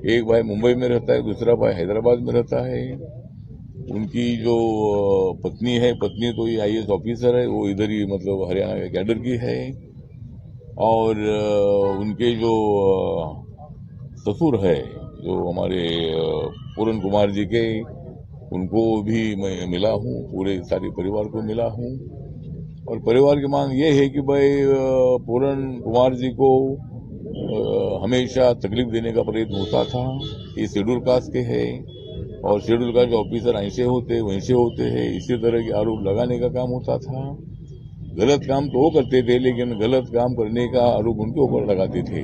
एक भाई मुंबई में रहता है, दूसरा भाई हैदराबाद में रहता है। उनकी जो पत्नी है, पत्नी तो ये आईएएस ऑफिसर है, वो इधर ही मतलब हरियाणा के कैडर की है। और उनके जो ससुर है, जो हमारे पूरन कुमार जी के, उनको भी मैं मिला हूँ, पूरे सारे परिवार को मिला हूँ। और परिवार की मांग ये है कि भाई पूरन कुमार जी को हमेशा तकलीफ देने का प्रयत्न होता था। ये शेड्यूल कास्ट के है और शेड्यूल कास्ट के ऑफिसर ऐसे होते वैसे होते हैं, इसी तरह के आरोप लगाने का काम होता था। गलत काम तो वो करते थे, लेकिन गलत काम करने का आरोप उनके ऊपर लगाते थे।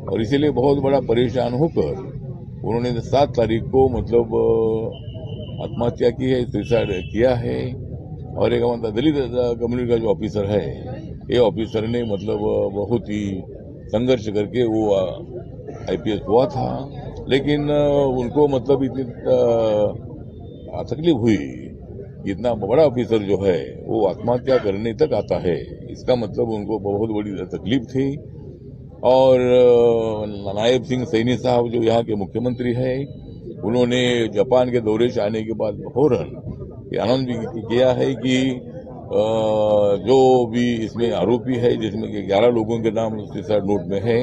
और इसीलिए बहुत बड़ा परेशान होकर उन्होंने 7 तारीख को मतलब आत्महत्या की है, सुसाइड किया है। और एक हमारा दलित कम्युनिटी का जो ऑफिसर है, ये ऑफिसर ने मतलब बहुत ही संघर्ष करके वो आईपीएस हुआ था, लेकिन उनको मतलब इतनी तकलीफ हुई। इतना बड़ा ऑफिसर जो है वो आत्महत्या करने तक आता है, इसका मतलब उनको बहुत बड़ी तकलीफ थी। और नायब सिंह सैनी साहब जो यहाँ के मुख्यमंत्री है, उन्होंने जापान के दौरे से आने के बाद फौरन ये अनाउंस भी किया है कि जो भी इसमें आरोपी है, जिसमें कि 11 लोगों के नाम सुसाइड नोट में है,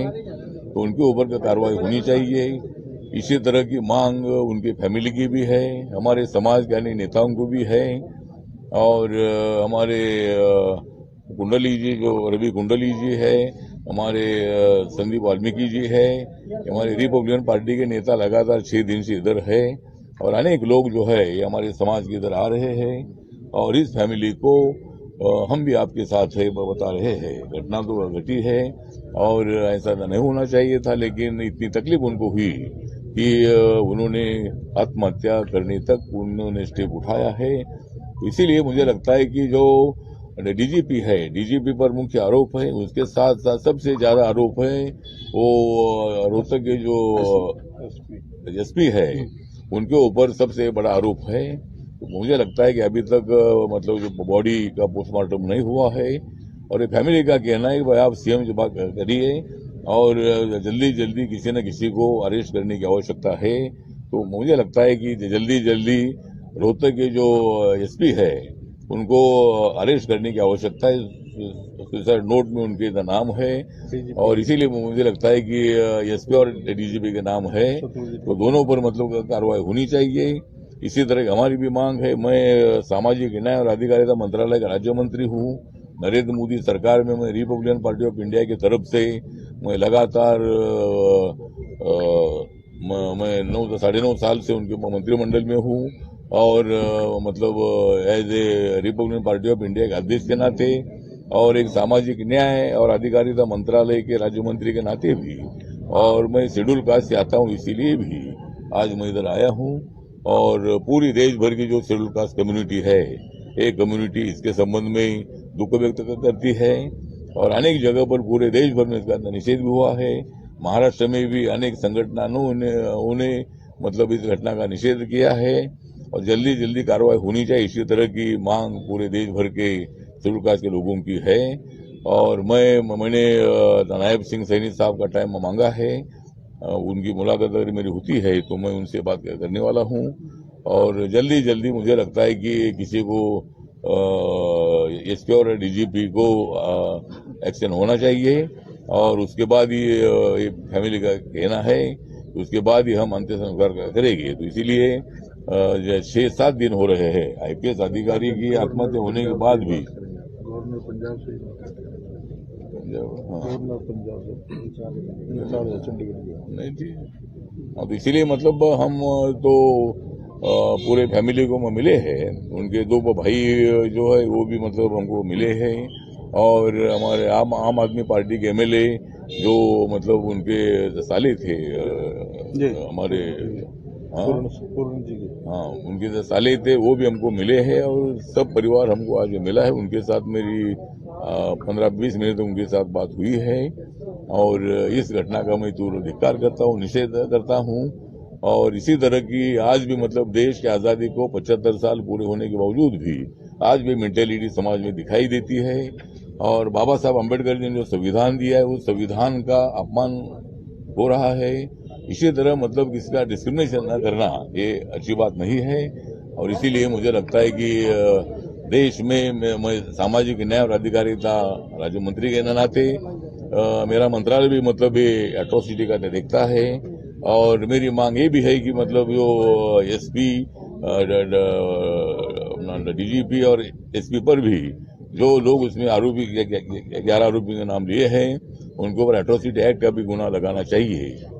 तो उनके ऊपर का कार्रवाई होनी चाहिए। इसी तरह की मांग उनकी फैमिली की भी है, हमारे समाज के अन्य नेताओं को भी है। और हमारे कुंडली जी, जो रवि कुंडली जी है, हमारे संदीप वाल्मीकि जी है, हमारे रिपब्लिकन पार्टी के नेता लगातार 6 दिन से इधर है। और अनेक लोग जो है ये हमारे समाज के इधर आ रहे हैं। और इस फैमिली को हम भी आपके साथ है बता रहे हैं। घटना तो घटी है और ऐसा नहीं होना चाहिए था, लेकिन इतनी तकलीफ उनको हुई कि उन्होंने आत्महत्या करने तक उन्होंने स्टेप उठाया है। इसीलिए मुझे लगता है कि जो डीजीपी है, डीजीपी पर मुख्य आरोप है, उसके साथ साथ सबसे ज्यादा आरोप है वो रोहतक के जो एसपी है, उनके ऊपर सबसे बड़ा आरोप है। तो मुझे लगता है कि अभी तक मतलब जो बॉडी का पोस्टमार्टम नहीं हुआ है। और ये फैमिली का कहना है कि भाई आप सीएम से बात करिए और जल्दी जल्दी किसी न किसी को अरेस्ट करने की आवश्यकता है। तो मुझे लगता है कि जल्दी जल्दी रोहतक के जो एसपी है उनको अरेस्ट करने की आवश्यकता है। सुसाइड नोट में उनके नाम है और इसीलिए मुझे लगता है कि एसपी और डीजीपी के नाम है, तो दोनों पर मतलब कार्रवाई होनी चाहिए। इसी तरह की हमारी भी मांग है। मैं सामाजिक न्याय और अधिकारिता मंत्रालय का राज्य मंत्री हूँ। नरेंद्र मोदी सरकार में मैं रिपब्लिकन पार्टी ऑफ इंडिया की तरफ से मैं लगातार मैं 9.5 साल से उनके मंत्रिमंडल में हूँ। और मतलब as a Republican Party of India के अध्यक्ष के नाते और एक सामाजिक न्याय और अधिकारिता मंत्रालय के राज्य मंत्री के नाते भी, और मैं शेड्यूल कास्ट से आता हूँ, इसीलिए भी आज मैं इधर आया हूँ। और पूरी देश भर की जो शेड्यूल कास्ट कम्युनिटी है, एक कम्युनिटी इसके संबंध में दुख व्यक्त करती है और अनेक जगह पर पूरे देश भर में इसका निषेध भी हुआ है। महाराष्ट्र में भी अनेक संगठनों ने मतलब इस घटना का निषेध किया है और जल्दी जल्दी कार्रवाई होनी चाहिए। इसी तरह की मांग पूरे देश भर के शेड्यूल कास्ट के लोगों की है। और मैंने नायब सिंह सैनी साहब का टाइम मांगा है। उनकी मुलाकात अगर मेरी होती है तो मैं उनसे बात करने वाला हूँ। और जल्दी जल्दी मुझे लगता है कि किसी को एसपी और डीजीपी को एक्शन होना चाहिए और उसके बाद ये फैमिली का कहना है, तो उसके बाद ही हम अंतिम संस्कार करेंगे। तो इसीलिए 6-7 दिन हो रहे हैं आईपीएस अधिकारी की आत्महत्या होने के बाद भी। गवर्नर पंजाब से चंडीगढ़ नहीं थी। अब इसीलिए मतलब हम तो पूरे फैमिली को मिले हैं। उनके 2 भाई जो है वो भी मतलब हमको मिले हैं। और हमारे आम आदमी पार्टी के एमएलए जो मतलब उनके साले थे, हमारे हाँ उनके जो साले थे वो भी हमको मिले हैं। और सब परिवार हमको आज मिला है। उनके साथ मेरी 15-20 मिनट उनके साथ बात हुई है। और इस घटना का मैं तीव्र धिक्कार करता हूँ, निषेध करता हूँ। और इसी तरह की आज भी मतलब देश की आजादी को 75 साल पूरे होने के बावजूद भी आज भी मेंटेलिटी समाज में दिखाई देती है। और बाबा साहब अम्बेडकर ने जो संविधान दिया है उस संविधान का अपमान हो रहा है। इसी तरह मतलब किसी का डिस्क्रिमिनेशन न करना ये अच्छी बात नहीं है। और इसीलिए मुझे लगता है कि देश में मैं सामाजिक न्याय और अधिकारिता राज्य मंत्री के नाते मेरा मंत्रालय भी मतलब ये एट्रोसिटी का देखता है। और मेरी मांग ये भी है कि मतलब जो एसपी डीजीपी और एसपी पर भी जो लोग उसमें आरोपी 11 आरोपी के नाम लिए हैं उनके ऊपर एट्रोसिटी एक्ट का भी गुना लगाना चाहिए।